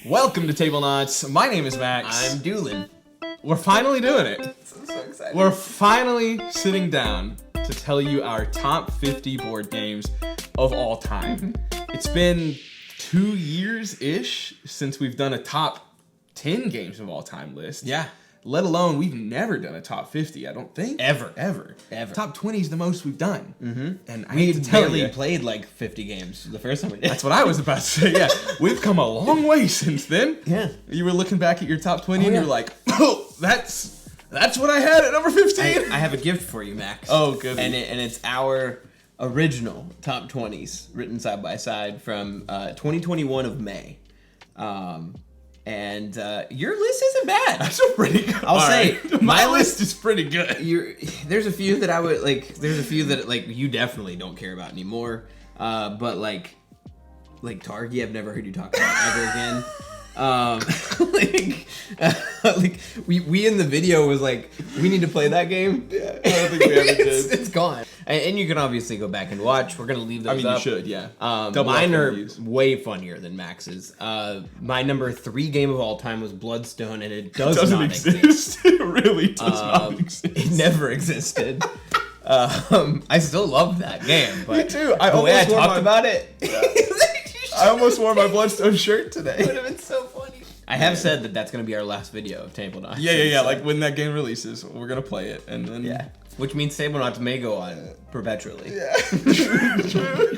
Welcome to Tablenauts. My name is Max. I'm Doolin. We're finally doing it. I'm so excited. We're finally sitting down to tell you our top 50 board games of all time. It's been 2 years-ish since we've done a top 10 games of all time list. Yeah. Let alone, we've never done a top 50, I don't think. Ever. Top 20 is the most we've done. Mm-hmm. And I We need to tell barely you, played like 50 games the first time we did. that's what I was about to say. Yeah, we've come a long way since then. Yeah. You were looking back at your top 20 and yeah. you're like, oh, that's what I had at number 15. I have a gift for you, Max. Oh, good. And it's our original top 20s written side by side from 2021 of May. And your list isn't bad. That's a pretty good. I'll say my list is pretty good. There's a few that I would like. There's a few that like you definitely don't care about anymore. But like Targi, I've never heard you talk about ever again. Like we in the video was like, we need to play that game. Yeah, I don't think we ever did. It's gone. And you can obviously go back and watch. We're gonna leave those I mean, up. you should, yeah. Mine are way funnier than Max's. My number 3 game of all time was Bloodstone, and it doesn't not exist. It really does not exist. It never existed. I still love that game, but Me too. the way I talked about it, I almost wore my Bloodstone shirt today. it would have been so funny. I have said that that's going to be our last video of Tablenauts. Yeah. Like when that game releases, we're gonna play it, and then Yeah. Which means Tablenauts may go on perpetually. Yeah. True.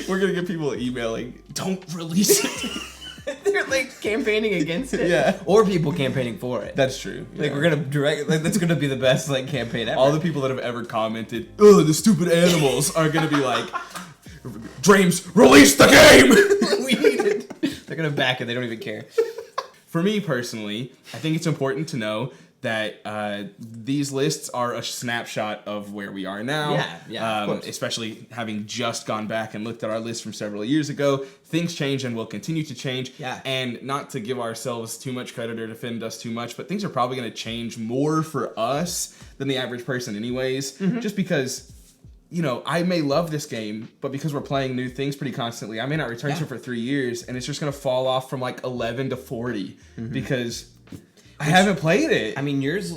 We're gonna get people emailing, don't release it. They're like campaigning against it. Yeah. Or people campaigning for it. That's true. Like yeah. we're gonna that's gonna be the best like campaign ever. All the people that have ever commented, "Ugh, the stupid animals," are gonna be like, "Dreams, release the game." We need it. They're gonna back it. They don't even care. For me personally, I think it's important to know that these lists are a snapshot of where we are now. Yeah, of course. Especially having just gone back and looked at our list from several years ago. Things change and will continue to change. Yeah. And not to give ourselves too much credit or defend us too much, but things are probably going to change more for us than the average person anyways. Mm-hmm. Just because, you know, I may love this game, but because we're playing new things pretty constantly, I may not return to it for 3 years, and it's just going to fall off from like 11 to 40 because I haven't played it. I mean, yours,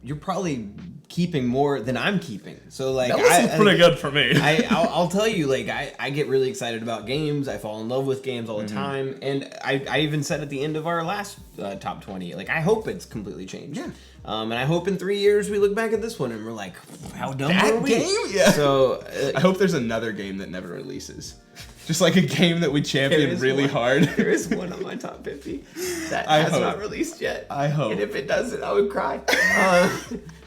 you're probably keeping more than I'm keeping. So like, That was pretty good for me. I'll tell you, like, I get really excited about games. I fall in love with games all the time, and I even said at the end of our last top 20, like, I hope it's completely changed. Yeah. And I hope in 3 years we look back at this one and we're like, how dumb were That we? game? Yeah. So I hope there's another game that never releases. Just like a game that we there champion is really one. hard. There is one on my top 50 that I has hope. not released yet. I hope. And if it doesn't, I would cry.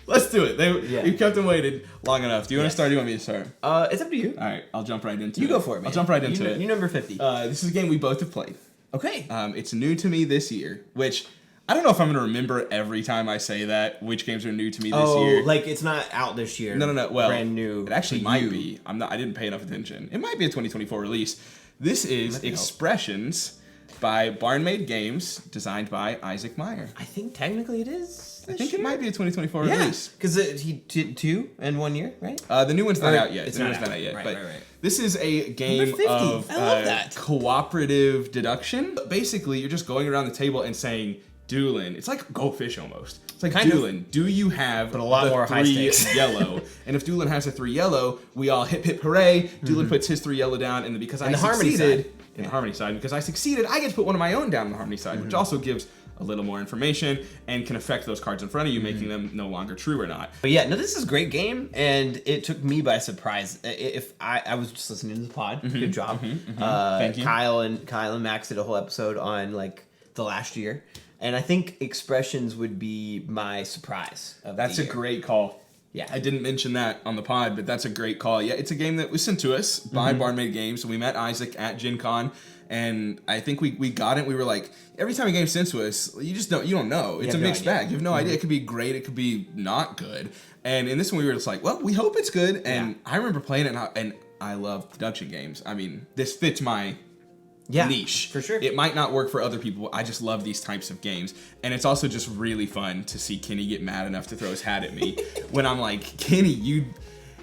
Let's do it. Yeah. You kept them waited long enough. Do you want to Yes. start or do you want me to start? It's up to you. All right, I'll jump right into it. You go for it, man. I'll jump right into You it. number 50. This is a game we both have played. Okay. It's new to me this year, which I don't know if I'm going to remember every time I say that, which games are new to me this year. Like it's not out this year. No. Well, brand new. It actually to might you. be. I didn't pay enough attention. It might be a 2024 release. This is Expressions by Barnmade Games, designed by Isaac Meyer. I think technically it is. I think it might be a 2024 release. because he did 2 in 1 year, right? The new one's not Or out yet. it's The new not one's not out. out yet. Right, but right. this is a game Number 50. of I love that. cooperative deduction. Basically, you're just going around the table and saying, Doolin. It's like Go Fish almost. It's like, Kind of. Doolin, do you have But a lot the more high 3 stakes. yellow? And if Doolin has a 3 yellow, we all hip hip hooray. Doolin puts his 3 yellow down, and then because I the harmony succeeded side. in the harmony side, because I succeeded, I get to put one of my own down in the harmony side, which also gives a little more information and can affect those cards in front of you, making them no longer true or not. But yeah, no, this is a great game, and it took me by surprise. If I was just listening to the pod, good job. Thank you. Kyle and Max did a whole episode on like the last year, and I think Expressions would be my surprise. Of That's the a year. great call. Yeah. I didn't mention that on the pod, but that's a great call. Yeah, it's a game that was sent to us by Barnmade Games. We met Isaac at Gen Con, and I think we got it. We were like, every time a game's sent to us, you don't know. It's a have no mixed idea. bag. You have no idea. It could be great. It could be not good. And in this one, we were just like, well, we hope it's good. And I remember playing it, and I love deduction games. I mean, this fits my niche. for sure. It might not work for other people. I just love these types of games. And it's also just really fun to see Kenny get mad enough to throw his hat at me when I'm like, Kenny,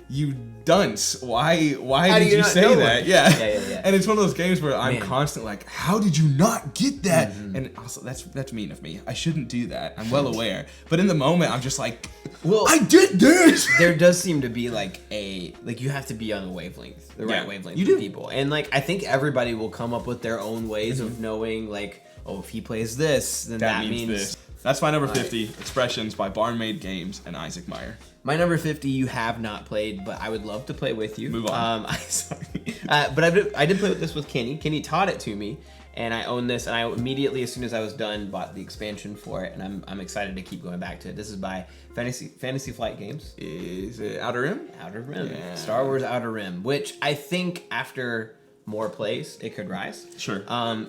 you dunce. Why How did do you you not say know that? it? Yeah. Yeah. And it's one of those games where I'm Man. constantly like, how did you not get that? And also, that's mean of me. I shouldn't do that. I'm well aware. But in the moment, I'm just like, Well, I did this! there does seem to be like you have to be on the wavelength, the right Yeah, wavelength you with do. people. And like, I think everybody will come up with their own ways of knowing like, oh, if he plays this, then that means this. That's my number 50, Expressions by Barmaid Games and Isaac Meyer. My number 50, you have not played, but I would love to play with you. Move on. But I did play with this with Kenny. Kenny taught it to me, and I own this. And I immediately, as soon as I was done, bought the expansion for it, and I'm excited to keep going back to it. This is by Fantasy Flight Games. Is it Outer Rim? Outer Rim. Yeah. Star Wars Outer Rim, which I think after more plays, it could rise. Sure.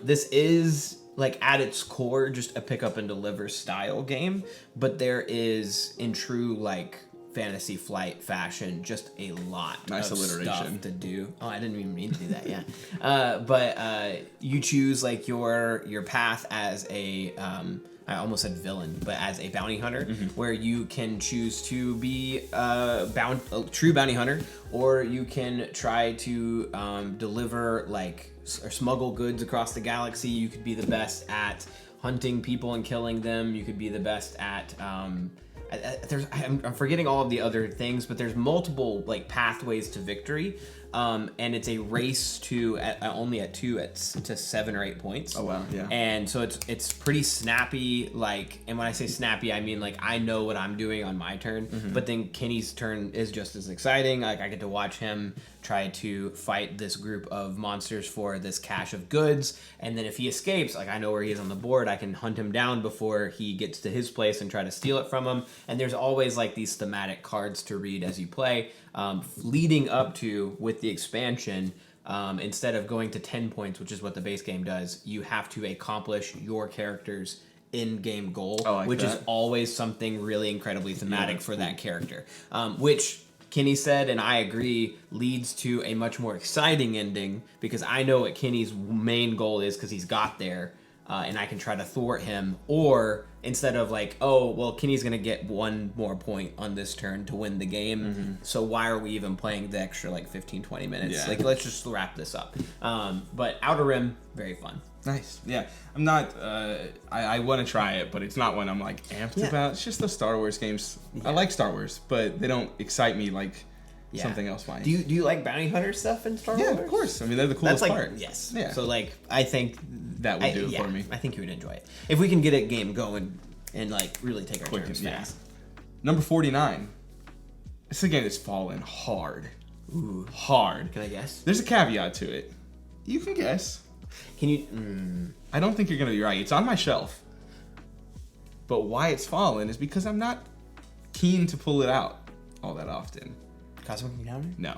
This is like at its core just a pick up and deliver style game, but there is in true like Fantasy Flight fashion just a lot Nice of alliteration. stuff to do. Oh, I didn't even mean to do that. Yeah. But you choose like your path as a I almost said villain, but as a bounty hunter, where you can choose to be a true bounty hunter, or you can try to deliver like or smuggle goods across the galaxy. You could be the best at hunting people and killing them. You could be the best at I'm forgetting all of the other things, but there's multiple like pathways to victory, and it's a race to only at 2 to 7 or 8 points. Oh wow, yeah. And so it's pretty snappy, like, and when I say snappy, I mean like I know what I'm doing on my turn, but then Kenny's turn is just as exciting. Like I get to watch him try to fight this group of monsters for this cache of goods, and then if he escapes, like I know where he is on the board, I can hunt him down before he gets to his place and try to steal it from him. And there's always like these thematic cards to read as you play, leading up to with the expansion. Instead of going to 10 points, which is what the base game does, you have to accomplish your character's in-game goal, which is always something really incredibly thematic for that character, which Kenny said, and I agree, leads to a much more exciting ending, because I know what Kenny's main goal is because he's got there, and I can try to thwart him. Or instead of like, oh, well, Kenny's going to get 1 more point on this turn to win the game, so why are we even playing the extra like 15, 20 minutes? Yeah. Like, let's just wrap this up. But Outer Rim, very fun. Nice. Yeah. I'm not, I want to try it, but it's not one I'm like amped about. It's just those Star Wars games. I like Star Wars, but they don't excite me like something else might. Do you like bounty hunter stuff in Star Wars? Yeah, of course. I mean, they're the coolest That's like, part. yes. Yeah. So like, I think That would do it for me. I think you would enjoy it. If we can get a game going and like really take our turns fast. Number 49. It's a game that's fallen hard. Ooh. Hard. Can I guess? There's a caveat to it. You can guess. Can you? I don't think you're going to be right. It's on my shelf. But why it's fallen is because I'm not keen to pull it out all that often. Cosmic Encounter? No.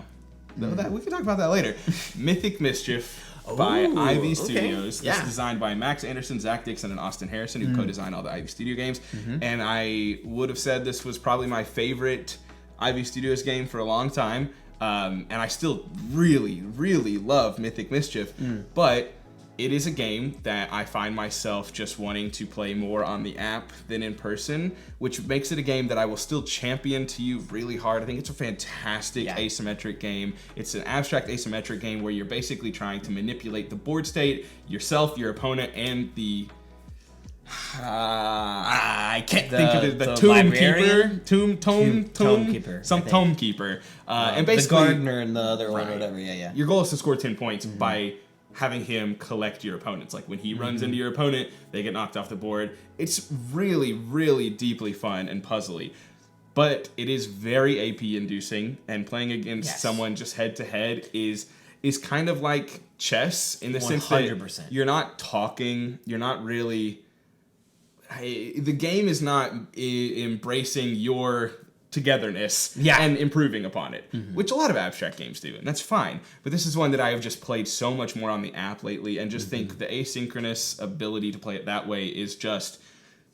No, that we can talk about that later. Mythic Mischief by Ooh, Ivy okay. Studios. Yeah. It's designed by Max Anderson, Zach Dixon, and Austin Harrison, who co-designed all the Ivy Studio games. And I would have said this was probably my favorite Ivy Studios game for a long time. And I still really, really love Mythic Mischief. But it is a game that I find myself just wanting to play more on the app than in person, which makes it a game that I will still champion to you really hard. I think it's a fantastic asymmetric game. It's an abstract asymmetric game where you're basically trying to manipulate the board state, yourself, your opponent, and the... I can't think of it. The Tomb Keeper. Tome Keeper. Tome Keeper. And basically... the gardener and the other one, whatever. Yeah. Your goal is to score 10 points by having him collect your opponents. Like when he runs into your opponent, they get knocked off the board. It's really, really deeply fun and puzzly. But it is very AP inducing, and playing against someone just head to head is kind of like chess in the sense that 100%. you're not talking, you're not really... the game is not embracing your togetherness and improving upon it, which a lot of abstract games do, and that's fine. But this is one that I have just played so much more on the app lately, and just think the asynchronous ability to play it that way is just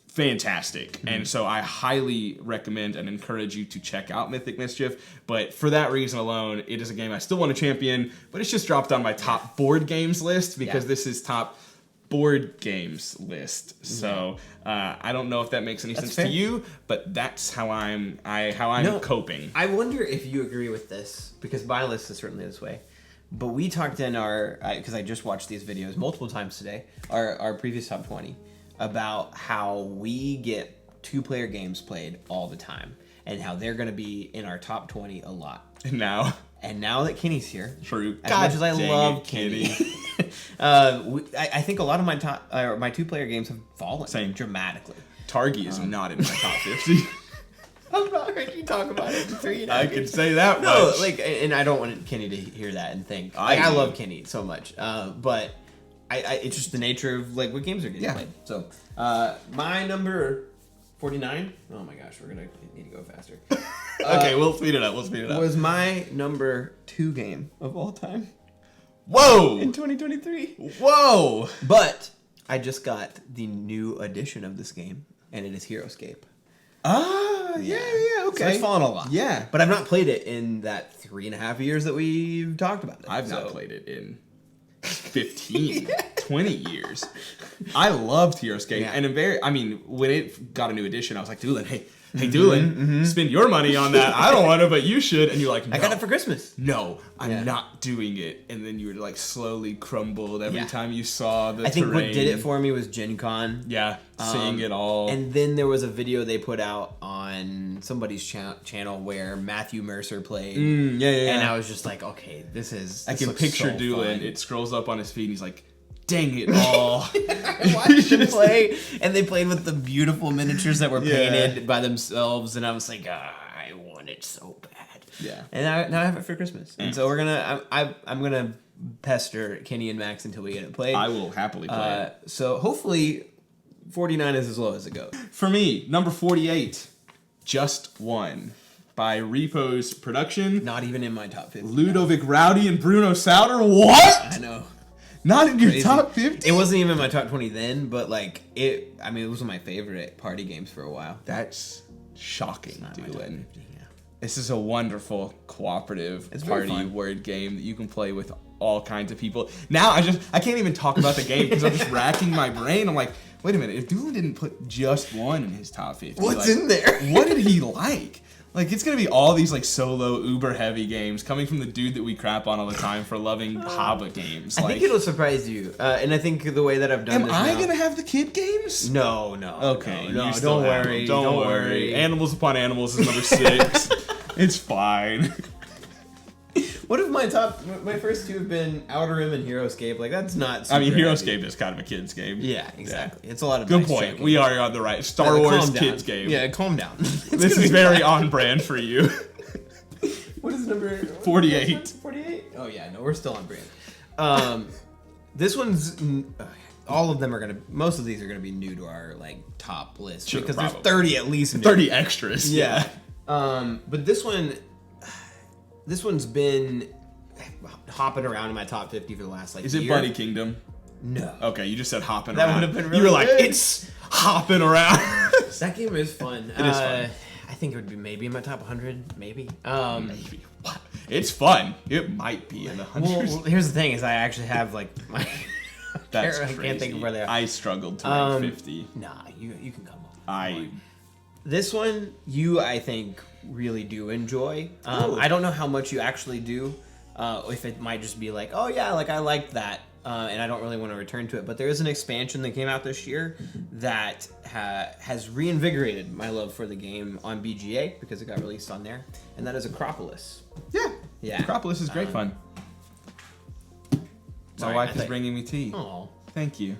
fantastic. And so I highly recommend and encourage you to check out Mythic Mischief. But for that reason alone, it is a game I still want to champion, but it's just dropped on my top board games list because this is top board games list. So I don't know if that makes any sense fair. to you, but that's how I'm coping. I wonder if you agree with this, because my list is certainly this way. But we talked in our, because I just watched these videos multiple times today, our previous top 20, about how we get 2-player games played all the time, and how they're going to be in our top 20 a lot. And now that Kenny's here, true. As much as I love Kenny, I think a lot of my 2-player games have fallen dramatically. Targi is not in my top 50. I've not heard you talk about it in 3.5 I years. can say that No, much. like, and I don't want Kenny to hear that and think I love Kenny so much, but it's just the nature of like what games are getting played. So my number 49. Oh my gosh, we're gonna need to go faster. Okay, we'll speed it up. Was my number 2 game of all time. Whoa! In 2023. Whoa! But I just got the new edition of this game, and it is HeroScape. Yeah, okay. So it's fallen a lot. Yeah. But I've not played it in that 3.5 years that we've talked about it. I've not played it in 15, 20 years. I loved HeroScape. And when it got a new edition, I was like, Doolin, hey Doolin, spend your money on that. I don't want to, but you should. And you're like, no. I got it for Christmas. No, I'm not doing it. And then you were like slowly crumbled every time you saw the terrain. I think what did it for me was Gen Con. Yeah, seeing it all. And then there was a video they put out on somebody's channel where Matthew Mercer played. And I was just like, okay, I can picture so Doolin. fun. It scrolls up on his feed and he's like, dang it all. I watched them play, and they played with the beautiful miniatures that were painted by themselves, and I was like, I want it so bad. Yeah. And now I have it for Christmas. And so I'm gonna pester Kenny and Max until we get it played. I will happily play it. So hopefully 49 is as low as it goes. For me, number 48, Just One, by Repo's production. Not even in my top 50. Ludovic Rowdy and Bruno Sauter. What? I know. Not in your top 50? It wasn't even in my top 20 then, but like it was one of my favorite party games for a while. That's shocking, Doolin. Yeah. This is a wonderful cooperative party word game that you can play with all kinds of people. Now I can't even talk about the game because I'm just racking my brain. I'm like, wait a minute, if Doolin didn't put Just One in his top 50, what's in there? What did he like? Like, it's going to be all these, like, solo, uber-heavy games coming from the dude that we crap on all the time for loving Hobbit games. I think it'll surprise you. And I think the way that I've done this Am I going to have the kid games? No. Okay. No, don't worry. Don't worry. Animals Upon Animals is number 6. It's fine. What if my first 2 have been Outer Rim and HeroScape? Like, that's not super HeroScape heavy. is kind of a kid's game. Yeah, exactly. Yeah. It's a lot of Good nice point. checking. We are on the right. Star Wars kids game. Yeah, calm down. This is very on brand for you. What is number 48? 48? Oh yeah, no, we're still on brand. This one's all of them are most of these are gonna be new to our like top list because there's 30 at least. 30 extras. Yeah. But this one's been hopping around in my top 50 for the last like year. Is it Bunny Kingdom? No. Okay, you just said hopping that around. That would have been really You were like, good. it's hopping around. That game is fun. It is fun. I think it would be maybe in my top 100, maybe. Maybe. What? It's fun. It might be in the hundreds. Well, here's the thing: is I actually have like my. That's I crazy. can't think of where they are. I struggled to rank 50. Nah, you can come up. This one I think really do enjoy. I don't know how much you actually do. If it might just be like, oh yeah, like I liked that, and I don't really want to return to it. But there is an expansion that came out this year that has reinvigorated my love for the game on BGA because it got released on there, and that is Acropolis. Yeah. Acropolis is great fun. My wife is bringing me tea. Oh, thank you.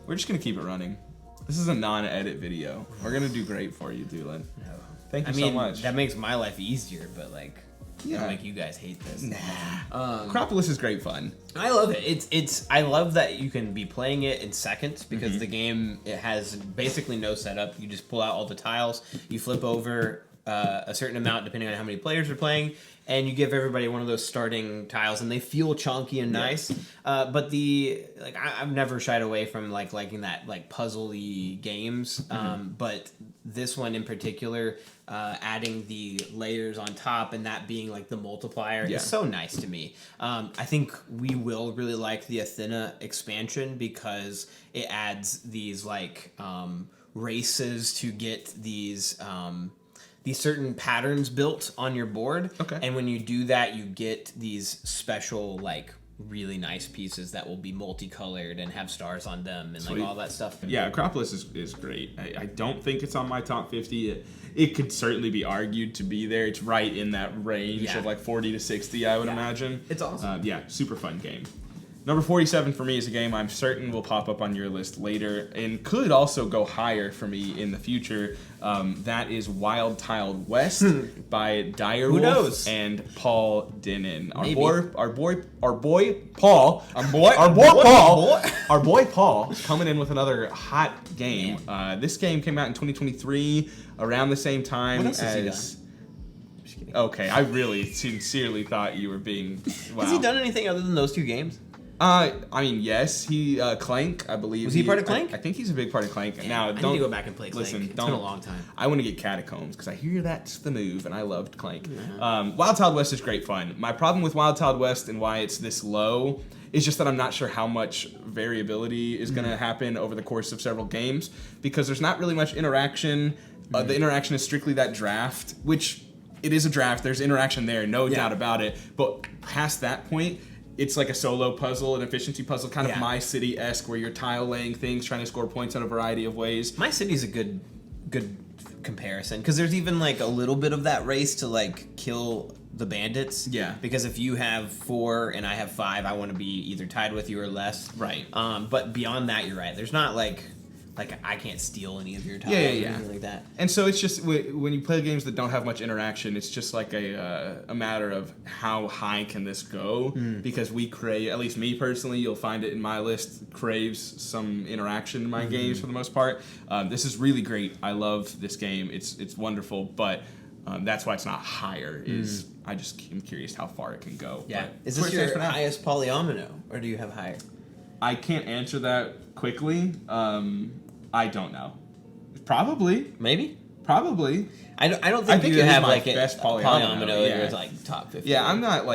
We're just gonna keep it running. This is a non-edit video. We're gonna do great for you, Doolin. No. Thank you so much. That makes my life easier, but like, it'll make you guys hate this. Nah. Acropolis is great fun. I love it. I love that you can be playing it in seconds because the game, it has basically no setup. You just pull out all the tiles, you flip over a certain amount depending on how many players are playing, and you give everybody one of those starting tiles, and they feel chunky and nice. But I've never shied away from liking that puzzly games. But this one in particular, adding the layers on top and that being the multiplier is so nice to me. I think we will really like the Athena expansion because it adds these races to get these certain patterns built on your board. Okay. And when you do that, you get these special really nice pieces that will be multicolored and have stars on them and all that stuff. Yeah, Acropolis is great. I don't think it's on my top 50. It could certainly be argued to be there. It's right in that range of 40 to 60, I would imagine. It's awesome. Super fun game. Number 47 for me is a game I'm certain will pop up on your list later and could also go higher for me in the future. That is Wild Tiled West by Direwolf and Paul Dinnan. Our boy Paul coming in with another hot game. This game came out in 2023 around the same time what else has he done? Okay, I really sincerely thought you were being. Wow. Has he done anything other than those two games? Yes, he Clank, I believe. Was he part of Clank? I think he's a big part of Clank. Yeah, now, I need to go back and play Clank. Listen, it's been a long time. I want to get Catacombs because I hear that's the move, and I loved Clank. Yeah. Wild Tiled West is great fun. My problem with Wild Tiled West and why it's this low is just that I'm not sure how much variability is going to happen over the course of several games because there's not really much interaction. The interaction is strictly that draft, which it is a draft. There's interaction there, no doubt about it. But past that point, it's like a solo puzzle, an efficiency puzzle, kind of My City-esque, where you're tile laying things, trying to score points in a variety of ways. My City's a good comparison because there's even a little bit of that race to kill the bandits. Yeah. Because if you have 4 and I have 5, I want to be either tied with you or less. Right. But beyond that, you're right. There's not I can't steal any of your tiles or anything like that. And so it's just when you play games that don't have much interaction, it's just a matter of how high can this go? Because we crave, at least me personally, you'll find it in my list, craves some interaction in my games for the most part. This is really great. I love this game. It's wonderful, but that's why it's not higher. I just am curious how far it can go. Yeah. But is this your highest polyomino, or do you have higher? I can't answer that quickly. I don't know. Probably. Maybe. Probably. I don't think you have a best polyomino where it's top 50. Yeah, I'm not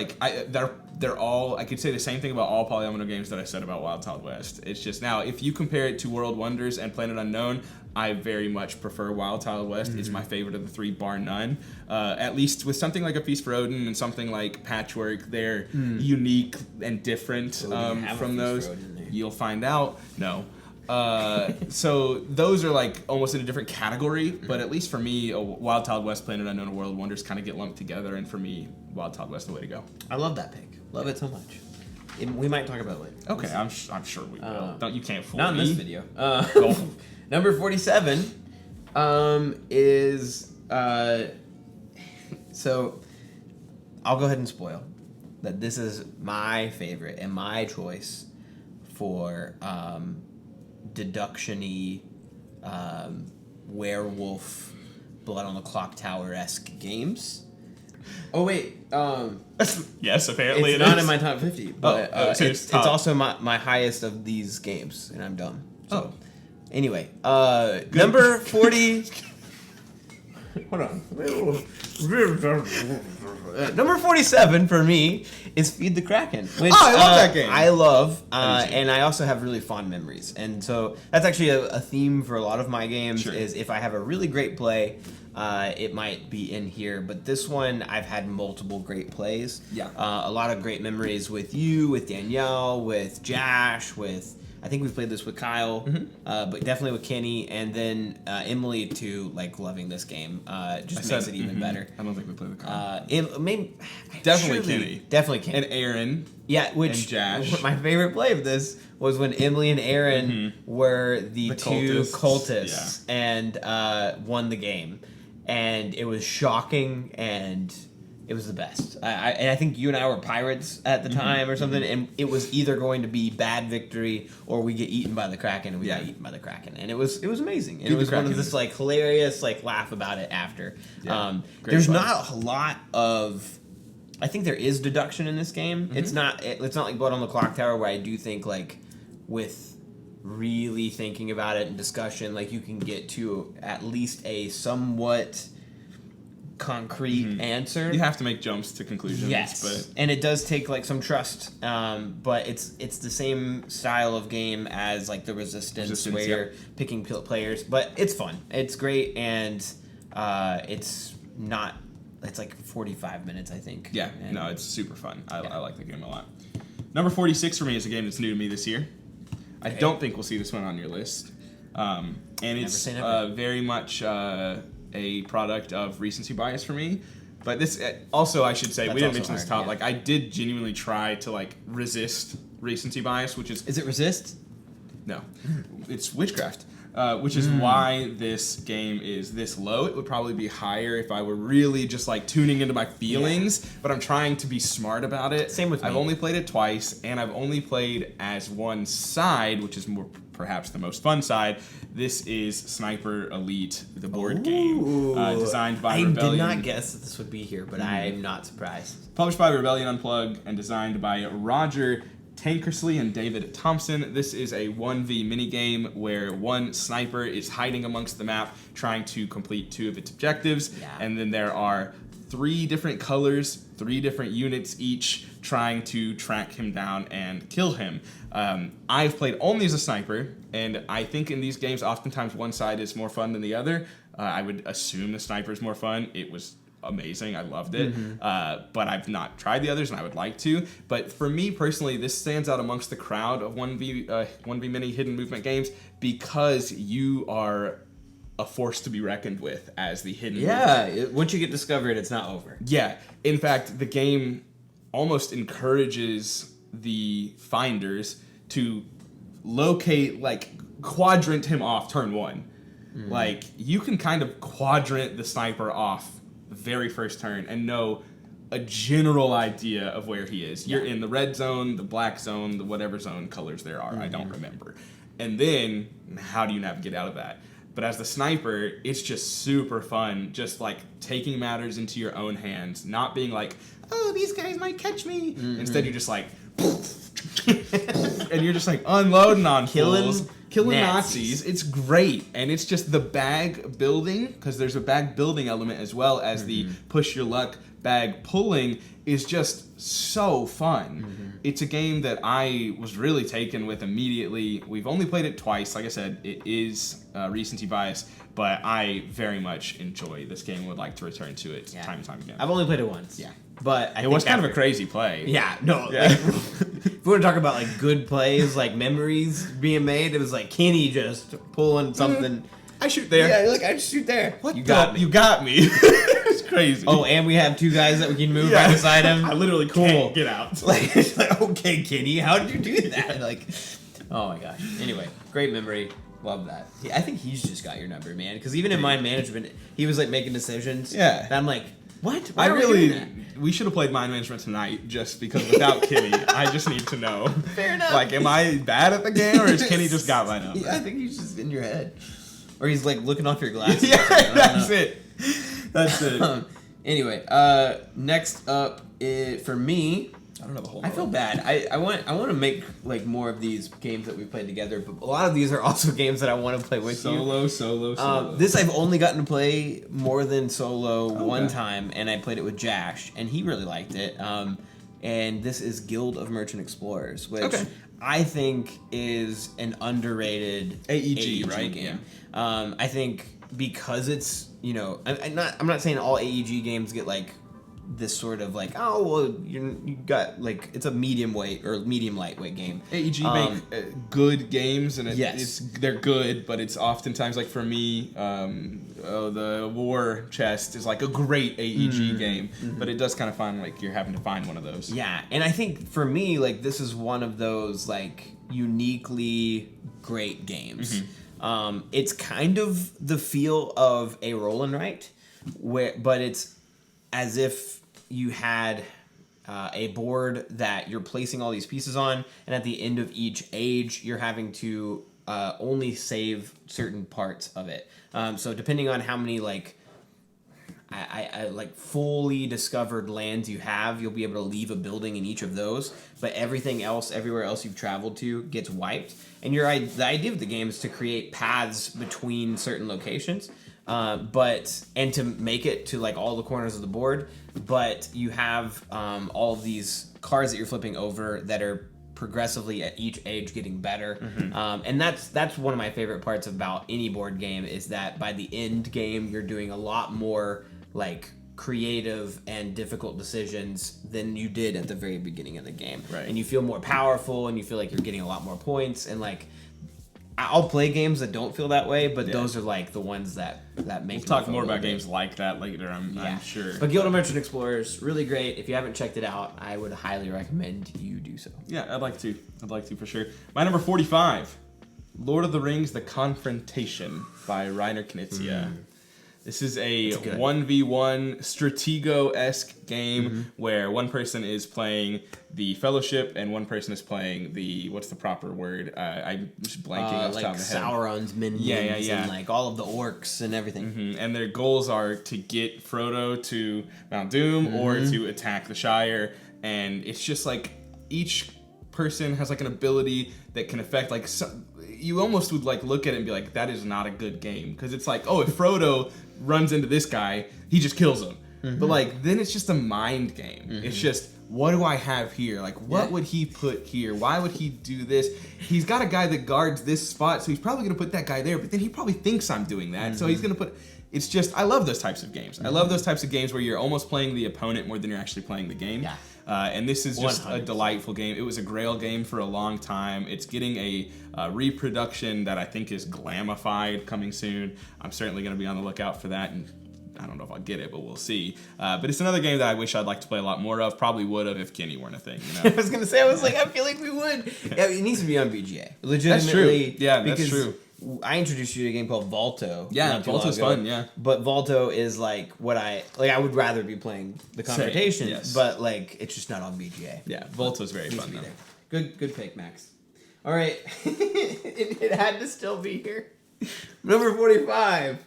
they're all. I could say the same thing about all polyomino games that I said about Wild Tiled West. It's just now if you compare it to World Wonders and Planet Unknown, I very much prefer Wild Tiled West. It's my favorite of the 3, bar none. At least with something like A Feast for Odin and something like Patchwork, they're unique and different from those. You'll find out. No. So those are almost in a different category, but at least for me, Wild Tiled West, Planet Unknown, and World Wonders kind of get lumped together, and for me, Wild Tiled West the way to go. I love that pick. Love it so much. We might talk about it later. Okay, I'm sure we will. You can't fool me. Not in this video. Number 47 is so I'll go ahead and spoil that this is my favorite and my choice for deduction-y werewolf Blood on the Clock Tower-esque games. Oh wait, yes, apparently it's not in my top 50, but it's also my highest of these games, and I'm dumb. So, anyway, number 40. Hold on. Number 47 for me is Feed the Kraken. Which, I love that game. I love, and I also have really fond memories. And so that's actually a theme for a lot of my games. Sure. Is if I have a really great play, it might be in here. But this one, I've had multiple great plays. Yeah. A lot of great memories with you, with Danielle, with Jash, with... I think we've played this with Kyle, but definitely with Kenny, and then Emily too. Loving this game just makes it even better. I don't think we played with Kyle. Definitely Kenny, and Aaron. Yeah, which and Jash. My favorite play of this was when Emily and Aaron were the two cultists and won the game, and it was shocking and It was the best. And I think you and I were pirates at the time or something, and it was either going to be bad victory or we get eaten by the Kraken, and we got eaten by the Kraken. And it was amazing. And it was one of this like hilarious like laugh about it after. Yeah, there's fun. not a lot of. I think there is deduction in this game. It's not like Blood on the Clock Tower, where I do think like with really thinking about it and discussion, like you can get to at least a somewhat concrete answer. You have to make jumps to conclusions. Yes, but and it does take like some trust. But it's the same style of game as like the Resistance where you're picking players. But it's fun. It's great, and it's not. It's like 45 minutes, I think. Yeah, and no, it's super fun. I like the game a lot. Number 46 for me is a game that's new to me this year. I don't think we'll see this one on your list. And it's very much a product of recency bias for me. But this also, I should say, we didn't mention this top. Like, I did genuinely try to like resist recency bias, which is... Is it resist? No. It's witchcraft. Which is why this game is this low. It would probably be higher if I were really just like tuning into my feelings, but I'm trying to be smart about it. Same with me. I've only played it twice, and I've only played as one side, which is more perhaps the most fun side. This is Sniper Elite, the board game, designed by Rebellion. I did not guess that this would be here, but I'm not surprised. Published by Rebellion Unplugged and designed by Roger Tankersley and David Thompson. This is a 1v minigame where one sniper is hiding amongst the map trying to complete 2 of its objectives, and then there are 3 different colors, 3 different units each trying to track him down and kill him. I've played only as a sniper, and I think in these games oftentimes one side is more fun than the other. I would assume the sniper is more fun. It was amazing. I loved it. But I've not tried the others, and I would like to. But for me personally, this stands out amongst the crowd of 1v mini hidden movement games because you are a force to be reckoned with as the hidden movement. Once you get discovered, it's not over. Yeah. In fact, the game almost encourages the finders to locate, like, quadrant him off turn 1. Like, you can kind of quadrant the sniper off the very first turn and know a general idea of where he is. You're in the red zone, the black zone, the whatever zone colors there are. I don't remember. And then, how do you navigate out of that? But as the sniper, it's just super fun, just like taking matters into your own hands, not being like, oh, these guys might catch me. Instead, you're just like, and you're just like unloading on killing Nazis. It's great, and it's just the bag building, because there's a bag building element as well as the push your luck bag pulling is just so fun. It's a game that I was really taken with immediately. We've only played it twice. Like I said, it is recency bias, but I very much enjoy this game and would like to return to it time and time again. I've only played it once. Yeah. But it was kind of a crazy play. Yeah, no. Yeah. Like, if we want to talk about like good plays, like memories being made, it was like Kenny just pulling something. I shoot there. Yeah, look, I just shoot there. What you got me. You got me. It's crazy. Oh, and we have 2 guys that we can move right beside him. I literally can't get out. Like, it's like, okay, Kenny, how did you do that? Like, oh my gosh. Anyway, great memory. Love that. I think he's just got your number, man. Because even in mind management, he was like making decisions. Yeah. And I'm like, what? Why we should have played mind management tonight just because without Kenny, I just need to know. Fair enough. Like, am I bad at the game or has Kenny just got my number? Yeah, I think he's just in your head. Or he's like looking off your glasses. Yeah, that's it. That's it. Anyway, next up for me, I don't have a whole. I feel bad. I want to make like more of these games that we played together, but a lot of these are also games that I want to play with you. Solo. This I've only gotten to play more than solo one time, and I played it with Jash, and he really liked it. And this is Guild of Merchant Explorers, which I think is an underrated AEG right? game. Yeah. I think because it's, you know, I'm not saying all AEG games get like this sort of like, oh well, you got like, it's a medium weight or medium lightweight game. AEG make good games, and they're good, but it's oftentimes like for me, the War Chest is like a great AEG game, but it does kind of find like you're having to find one of those. Yeah, and I think for me, like this is one of those like uniquely great games. It's kind of the feel of a roll and write, but it's as if, you had a board that you're placing all these pieces on, and at the end of each age, you're having to only save certain parts of it. So depending on how many I fully discovered lands you have, you'll be able to leave a building in each of those, but everything else, everywhere else you've traveled to, gets wiped. And the idea of the game is to create paths between certain locations, and to make it to like all the corners of the board. But you have all of these cards that you're flipping over that are progressively at each age getting better. And that's one of my favorite parts about any board game, is that by the end game you're doing a lot more like creative and difficult decisions than you did at the very beginning of the game. Right. And you feel more powerful, and you feel like you're getting a lot more points. And like, I'll play games that don't feel that way, but those are like the ones that make. We'll talk more about games like that later. I'm sure. But Guild of Merchant Explorers, really great. If you haven't checked it out, I would highly recommend you do so. Yeah, I'd like to for sure. My number 45, Lord of the Rings: The Confrontation by Reiner Knizia. This is a 1v1 Stratego-esque game where one person is playing the Fellowship and one person is playing the, what's the proper word? I'm just blanking off the top of my head. Sauron's minions and like all of the orcs and everything. And their goals are to get Frodo to Mount Doom or to attack the Shire. And it's just like each person has like an ability that can affect like you almost would like look at it and be like, that is not a good game, because it's like, oh, if Frodo runs into this guy, he just kills him. But like then it's just a mind game. It's just, what do I have here? Like, what would he put here? Why would he do this? He's got a guy that guards this spot, so he's probably gonna put that guy there, but then he probably thinks I'm doing that, so he's gonna put. It's just, I love those types of games. I love those types of games where you're almost playing the opponent more than you're actually playing the game. And this is just 100%. A delightful game. It was a Grail game for a long time. It's getting a reproduction that I think is glamified coming soon. I'm certainly going to be on the lookout for that, and I don't know if I'll get it, but we'll see. But it's another game that I wish I'd like to play a lot more of. Probably would have if Kenny weren't a thing. You know? I was going to say, I feel like we would. Yeah, it needs to be on BGA. Legitimately. That's true. Yeah, that's true. I introduced you to a game called Vaulto. Yeah, Vaulto's fun, yeah. But Vaulto is like what I would rather be playing the Confrontation, but like it's just not on BGA. Yeah, Vaulto's very fun though. Good pick, Max. All right. it had to still be here. Number 45.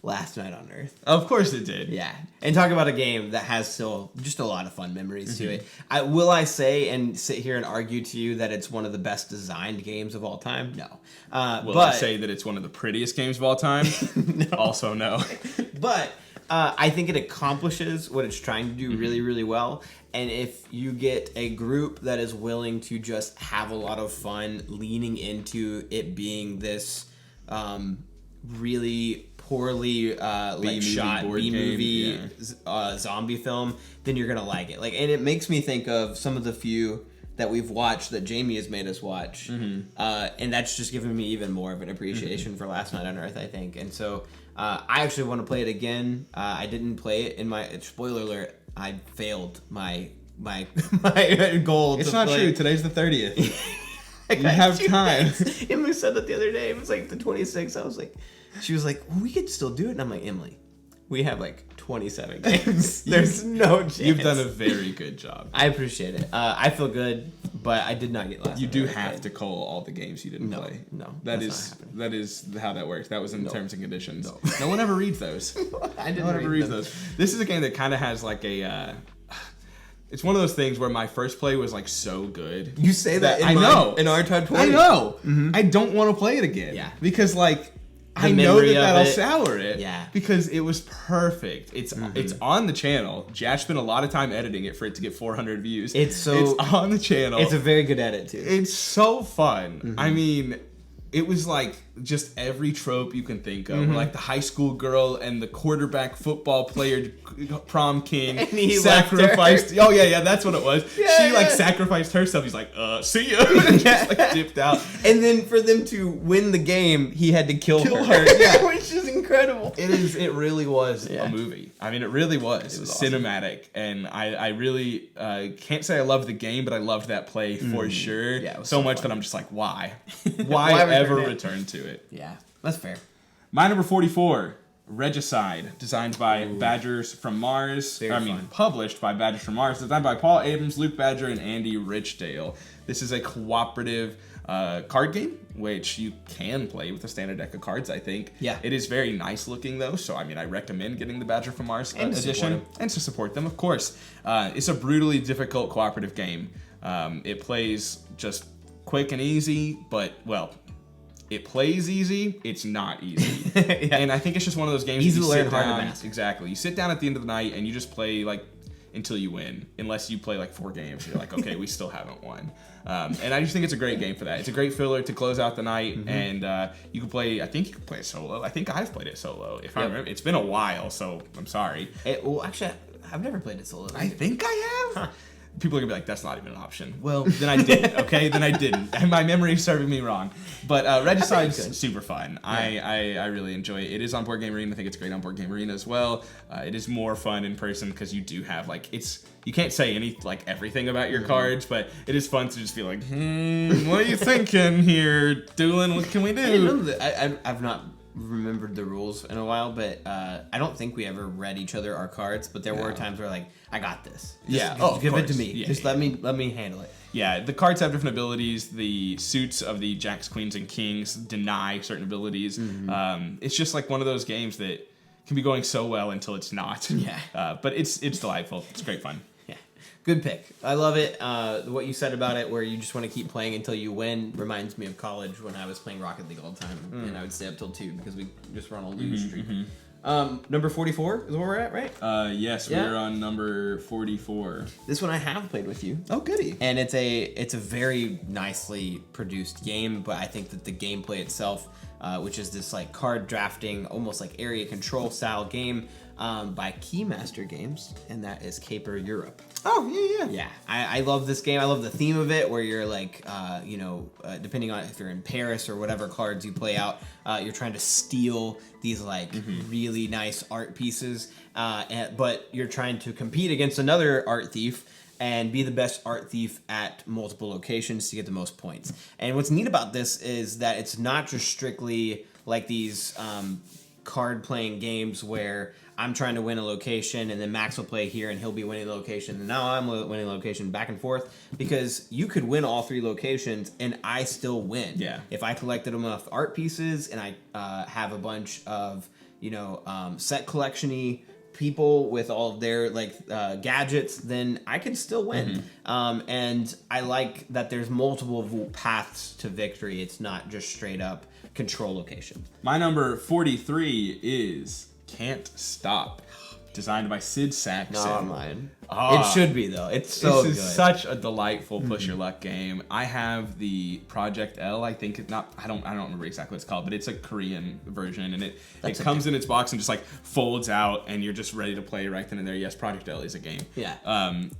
Last Night on Earth. Of course it did. Yeah. And talk about a game that has still just a lot of fun memories to it. I say and sit here and argue to you that it's one of the best designed games of all time? No. Will I say that it's one of the prettiest games of all time? No. Also no. But I think it accomplishes what it's trying to do really, really well. And if you get a group that is willing to just have a lot of fun leaning into it being this really poorly shot B-movie zombie film, then you're gonna like it. And it makes me think of some of the few that we've watched that Jamie has made us watch, and that's just given me even more of an appreciation for Last Night on Earth, I think. And so I actually want to play it again. I didn't play it in my spoiler alert. I failed my goal. It's not true. Today's the 30th. You have time. Emily said that the other day. It was like the 26th. She was like, well, we could still do it. And I'm like, Emily, we have like 27 games. There's no chance. You've done a very good job. I appreciate it. I feel good, but I did not get last. You do have to cull all the games you didn't play. No, that is how that works. That was in terms and conditions. No one ever reads those. I didn't. No one ever reads those. This is a game that kind of has like a. It's one of those things where my first play was like so good. You say that in our top 20. I know. I don't want to play it again. Yeah. Because like. I know that'll sour it. Yeah. Because it was perfect. It's on the channel. Jash spent a lot of time editing it for it to get 400 views. It's on the channel. It's a very good edit too. It's so fun. I mean, it was like just every trope you can think of. Like the high school girl and the quarterback football player prom king and he sacrificed. Oh yeah, that's what it was. She sacrificed herself. He's like, see ya. Just dipped out. And then for them to win the game, he had to kill her. Yeah. Which is incredible. It really was a movie. I mean, it really was. It was cinematic, awesome. And I really can't say I loved the game, but I loved that play for sure. Yeah, so much that I'm just like, why? Why ever return to it? Yeah, that's fair. My number 44, Regicide, designed by Badgers from Mars. Fun. Published by Badgers from Mars. Designed by Paul Abrams, Luke Badger, and Andy Richdale. This is a cooperative card game, which you can play with a standard deck of cards, I think. Yeah. It is very nice looking, though, so I mean, I recommend getting the Badger from Mars edition. And to support them, of course. It's a brutally difficult cooperative game. It plays just quick and easy, but, well, it plays easy, it's not easy. Yeah. And I think it's just one of those games easy that to you learn, sit down, hard to master. Exactly. You sit down at the end of the night and you just play like until you win. Unless you play like 4 games, you're like, okay, we still haven't won. And I just think it's a great game for that. It's a great filler to close out the night, and you can play. I think you can play it solo. I think I've played it solo. If I remember, it's been a while, so I'm sorry. Well, actually, I've never played it solo. I think I have. Huh. People are gonna be like, that's not even an option. Well, then I didn't, okay? Then I didn't. And my memory is serving me wrong. But Regicide's super fun. Yeah. I really enjoy it. It is on Board Game Arena. I think it's great on Board Game Arena as well. It is more fun in person because you do have, like, you can't say everything about your cards, but it is fun to just be like, what are you thinking here, Doolin? What can we do? I didn't know that. I've not remembered the rules in a while, but I don't think we ever read each other our cards, but there were times where like, I got this. Just give it to me. Just let me handle it. Yeah, the cards have different abilities. The suits of the jacks, queens, and kings deny certain abilities. It's just like one of those games that can be going so well until it's not. Yeah. But it's delightful. It's great fun. Yeah. Good pick. I love it. What you said about it, where you just want to keep playing until you win, reminds me of college when I was playing Rocket League all the time, and I would stay up till 2 because we just run a lose streak. Number 44 is where we're at, right? Yes, we're on number 44. This one I have played with you. Oh, goody. And it's a very nicely produced game, but I think that the gameplay itself, which is this like card drafting, almost like area control style game, by Keymaster Games, and that is Caper Europe. Oh, yeah. Yeah, I love this game. I love the theme of it, where you're like, depending on if you're in Paris or whatever cards you play out, you're trying to steal these like really nice art pieces, but you're trying to compete against another art thief and be the best art thief at multiple locations to get the most points. And what's neat about this is that it's not just strictly like these card playing games where I'm trying to win a location and then Max will play here and he'll be winning the location and now I'm winning the location, back and forth, because you could win all 3 locations and I still win. Yeah. If I collected enough art pieces and I have a bunch of set collection-y people with all of their gadgets, then I can still win. And I like that there's multiple paths to victory. It's not just straight up control location. My number 43 is Can't Stop, designed by Sid Saxon. Not mine. It should be though. It's so good. This is such a delightful push your luck game. I have the Project L. I think it's not. I don't remember exactly what it's called, but it's a Korean version, and it comes in its box and just like folds out, and you're just ready to play right then and there. Yes, Project L is a game. Yeah.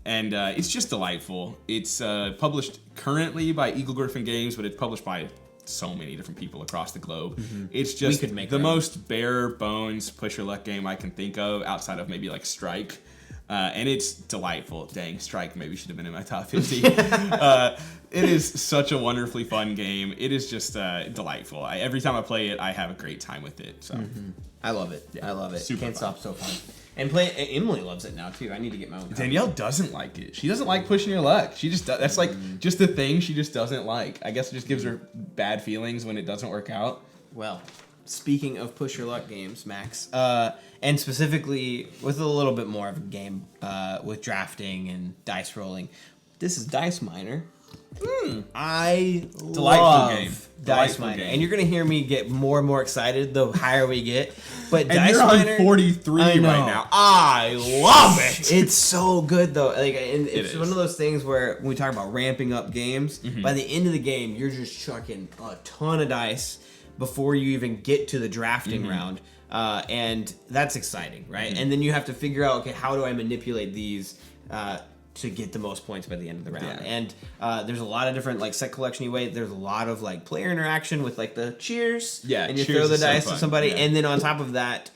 And it's just delightful. It's published currently by Eagle Griffin Games, but it's published by so many different people across the globe. It's just the most bare bones push your luck game I can think of, outside of maybe like Strike. And it's delightful. Dang, Strike maybe should have been in my top 50. It is such a wonderfully fun game. It is just delightful. Every time I play it, I have a great time with it. So I love it. Yeah, I love it. Super Can't fun. Stop, so fun. And Emily loves it now too. I need to get my own copy. Danielle doesn't like it. She doesn't like pushing your luck. She just that's like just the thing she just doesn't like. I guess it just gives her bad feelings when it doesn't work out. Well, speaking of push your luck games, Max, and specifically with a little bit more of a game with drafting and dice rolling, this is Dice Miner. I love game. Dice Delightful Miner, game. and you're gonna hear me get more and more excited the higher we get. But And Dice you're Miner, on 43 I right know. now. I love it. It's so good though. And it's is. one of those things where when we talk about ramping up games, by the end of the game, you're just chucking a ton of dice before you even get to the drafting round. And that's exciting, right? And then you have to figure out, okay, how do I manipulate these to get the most points by the end of the round? Yeah. And there's a lot of different like set collection-y ways. There's a lot of like player interaction with like the cheers. Yeah, and you cheers throw the is so dice to fun. somebody, Yeah. and then on top of that,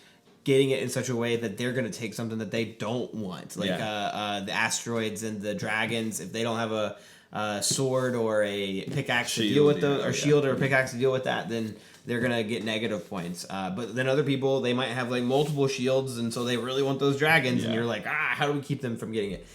getting it in such a way that they're going to take something that they don't want, like the asteroids and the dragons. If they don't have a sword or a pickaxe to deal with those, or shield or a pickaxe to deal with that, then they're gonna get negative points. But then other people, they might have like multiple shields, and so they really want those dragons, and you're like, how do we keep them from getting it?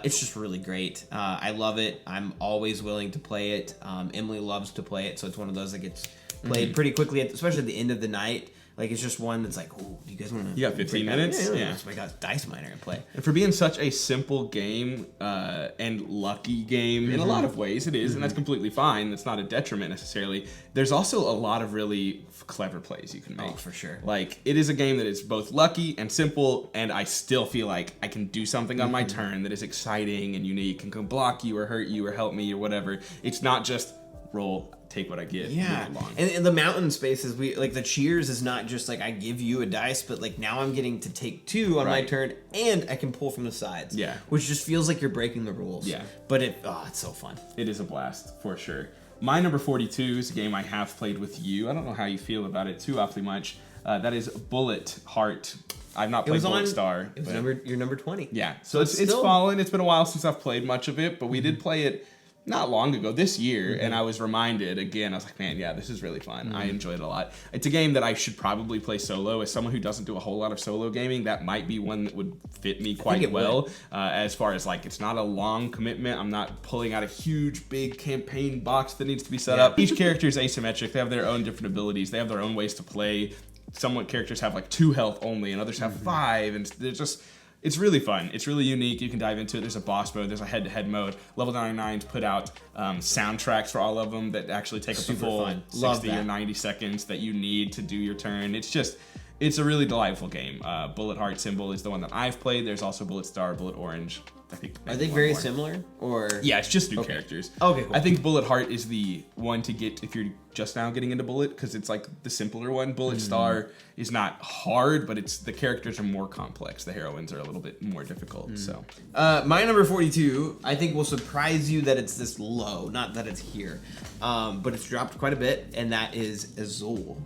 It's just really great. I love it. I'm always willing to play it. Emily loves to play it, so it's one of those that gets played pretty quickly, especially at the end of the night. Like, it's just one that's like, oh, do you guys want to... You got 15 minutes? Yeah. Let's break out Dice Miner and play. And for being such a simple game and lucky game, in a lot of ways it is, and that's completely fine. That's not a detriment necessarily. There's also a lot of really clever plays you can make. Oh, for sure. Like, it is a game that is both lucky and simple, and I still feel like I can do something on my turn that is exciting and unique and can block you or hurt you or help me or whatever. It's not just roll, take what I get. Yeah, and the mountain spaces, we like the cheers is not just like I give you a dice, but like now I'm getting to take 2 on my turn, and I can pull from the sides. Yeah, which just feels like you're breaking the rules. Yeah, but it's so fun. It is a blast for sure. My number 42 is a game I have played with you. I don't know how you feel about it too awfully much. That is Bullet Heart. I've not played Bullet Star. It was your number 20. Yeah, so it's fallen. It's been a while since I've played much of it, but we did play it not long ago, this year, and I was reminded again. I was like, man, yeah, this is really fun. I enjoyed it a lot. It's a game that I should probably play solo. As someone who doesn't do a whole lot of solo gaming, that might be one that would fit me quite well. As far as like, it's not a long commitment. I'm not pulling out a huge, big campaign box that needs to be set up. Each character is asymmetric. They have their own different abilities. They have their own ways to play. Some characters have like 2 health only, and others have 5, and they're just... It's really fun. It's really unique. You can dive into it. There's a boss mode. There's a head-to-head mode. Level 99's put out soundtracks for all of them that actually take up the full 60 or 90 seconds that you need to do your turn. It's a really delightful game. Bullet Heart Symbol is the one that I've played. There's also Bullet Star, Bullet Orange. I think. Are they very similar? Or yeah, it's just new characters. Okay, cool. I think Bullet Heart is the one to get if you're just now getting into Bullet, because it's like the simpler one. Bullet Star is not hard, but the characters are more complex. The heroines are a little bit more difficult. So my number 42, I think, will surprise you that it's this low. Not that it's here, but it's dropped quite a bit, and that is Azul.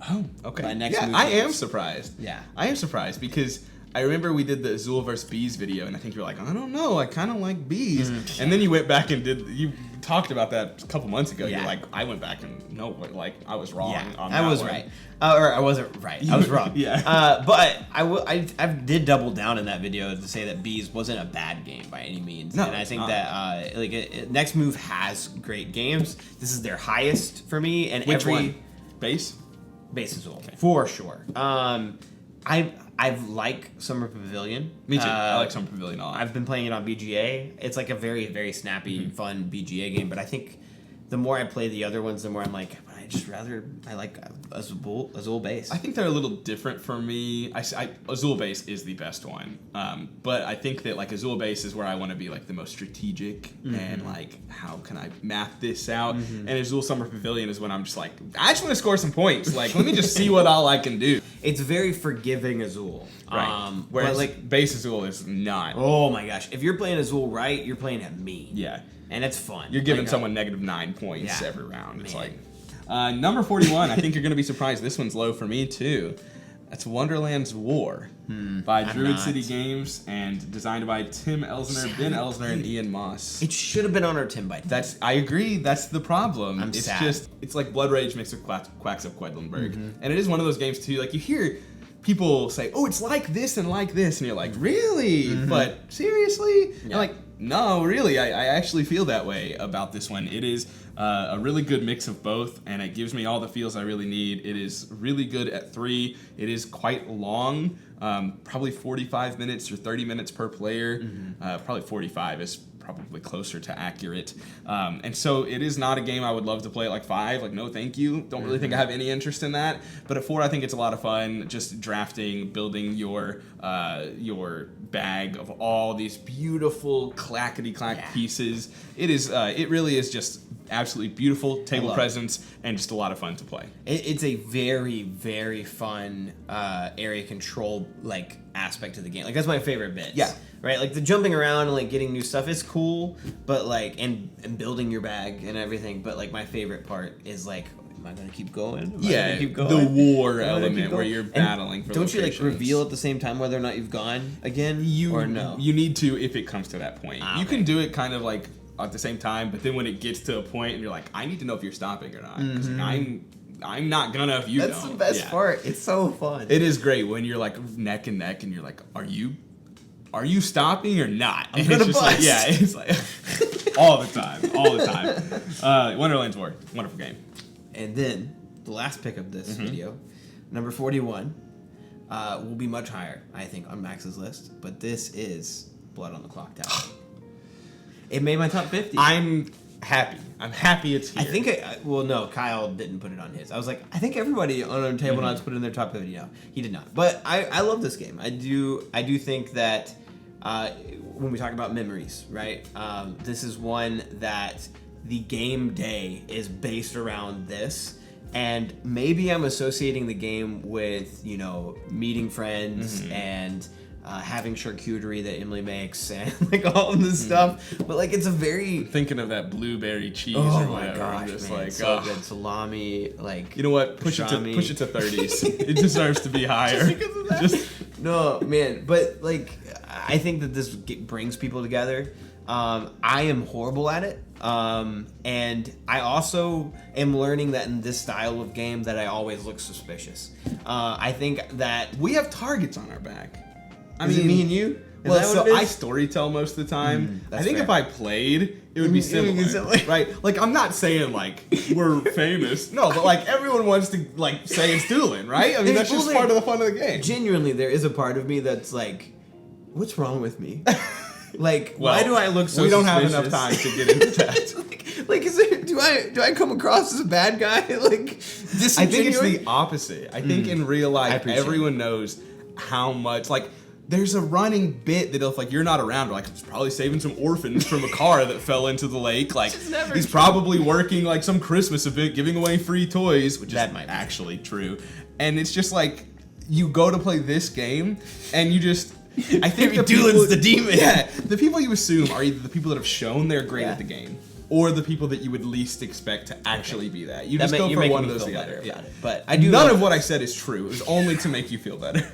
Oh, okay. I am surprised. Yeah, I am surprised because I remember we did the Azul vs. Bees video, and I think you were like, I don't know, I kind of like bees. And then you went back and you talked about that a couple months ago. You're like, I went back and I was wrong on that. I was right. Or I wasn't right. I was wrong. But I did double down in that video to say that Bees wasn't a bad game by any means. No, and I think that Next Move has great games. This is their highest for me. And Which one? Base Azul, for sure. I like Summer Pavilion. Me too. I like Summer Pavilion a lot. I've been playing it on BGA. It's like a very, very snappy, fun BGA game. But I think the more I play the other ones, the more I'm like, I like Azul Base. I think they're a little different for me. Azul Base is the best one. But I think that like Azul Base is where I want to be like the most strategic and like, how can I map this out? And Azul Summer Pavilion is when I'm just like, I just want to score some points. Like, let me just see what all I can do. It's very forgiving Azul. Right. Whereas like Base Azul is not. Oh my gosh. If you're playing Azul right, you're playing at me. Yeah. And it's fun. You're giving someone -9 points every round. It's like... number 41, I think you're going to be surprised. This one's low for me, too. That's Wonderland's War by Druid City Games and designed by Tim Elsner, Ben Elsner, and Ian Moss. It should have been on our Tim by Tim. I agree. That's the problem. I'm sad. It's like Blood Rage mixed with Quacks of Quedlinburg. And it is one of those games, too. Like, you hear people say, oh, it's like this, and you're like, really? But seriously? Yeah. Like, no, really, I actually feel that way about this one. It is a really good mix of both, and it gives me all the feels I really need. It is really good at 3. It is quite long, probably 45 minutes or 30 minutes per player. Probably 45 is probably closer to accurate. And so it is not a game I would love to play at like 5. Like, no, thank you. Don't really think I have any interest in that. But at 4, I think it's a lot of fun. Just drafting, building your bag of all these beautiful clackety-clack pieces. It really is just absolutely beautiful table presence and just a lot of fun to play. It's a very, very fun area control like aspect of the game. Like, that's my favorite bit. Yeah. Right? Like, the jumping around and like getting new stuff is cool, but like and building your bag and everything, but like my favorite part is like, am I gonna keep going? The war element where you're battling for don't locations. You like reveal at the same time whether or not you've gone again? Or no? You need to if it comes to that point. You can do it kind of like at the same time, but then when it gets to a point and you're like, I need to know if you're stopping or not. Because I'm not gonna if you That's don't. the best part. It's so fun. It is great when you're like neck and neck and you're like, are you stopping or not? I'm And gonna it's just bust. like, yeah, it's like all the time. Wonderland's War, wonderful game. And then the last pick of this video, number 41, will be much higher, I think, on Max's list. But this is Blood on the Clock Tower. It made my top 50. I'm happy. I'm happy it's here. I think, well, no, Kyle didn't put it on his. I was like, I think everybody on our Tablenauts put it in their top 50. No, he did not. But I love this game. I do think that when we talk about memories, right? This is one that the game day is based around this. And maybe I'm associating the game with, you know, meeting friends and having charcuterie that Emily makes and like all of this stuff. But like it's a very thinking of that blueberry cheese oh or my whatever. gosh, Just man, like so good salami, like you know what? Push it to pastrami. 30s. It deserves to be higher. Just because of that. No, man, but like I think that this brings people together. I am horrible at it. And I also am learning that in this style of game that I always look suspicious. I think that we have targets on our back. I is mean, it me and you? Is well, that so what it is? I storytell most of the time. I that's think fair. if I played, it would be similar, right? Like I'm not saying like we're famous, no, but like everyone wants to like say it's Doolin, right? I mean that's just part of the fun of the game. Genuinely, there is a part of me that's like, what's wrong with me? Like, Well, why do I look so? We don't have suspicious? enough time to get into that. like, is there? Do I come across as a bad guy? Like, I think it's the opposite. I think in real I life, appreciate everyone knows how much like. There's a running bit that if like you're not around, like he's probably saving some orphans from a car that fell into the lake. Like he's probably working like some Christmas event, giving away free toys, which That is might be actually true. And it's just like you go to play this game, and you just. I think the Doolin's the demon. Yeah, the people you assume are either the people that have shown they're great Yeah. at the game, or the people that you would least expect to actually be that. You That just ma- go you're for making one of me those or feel the better other. about it. But I do None love of what I said is true. It was only to make you feel better.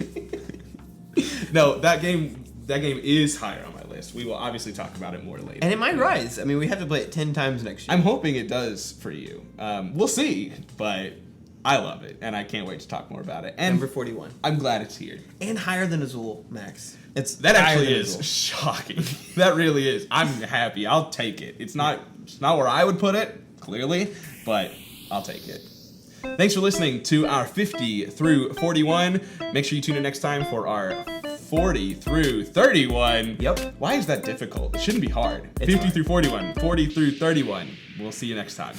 No, that game is higher on my list. We will obviously talk about it more later. And it might rise. I mean, we have to play it 10 times next year. I'm hoping it does for you. We'll see, but I love it, and I can't wait to talk more about it. And Number 41. I'm glad it's here. And higher than Azul, Max. That higher actually than is Azul. shocking. That really is. I'm happy. I'll take it. It's not where I would put it, clearly, but I'll take it. Thanks for listening to our 50 through 41. Make sure you tune in next time for our 40 through 31. Yep. Why is that difficult? It shouldn't be hard. It's 50 hard. through 41, 40 through 31. We'll see you next time.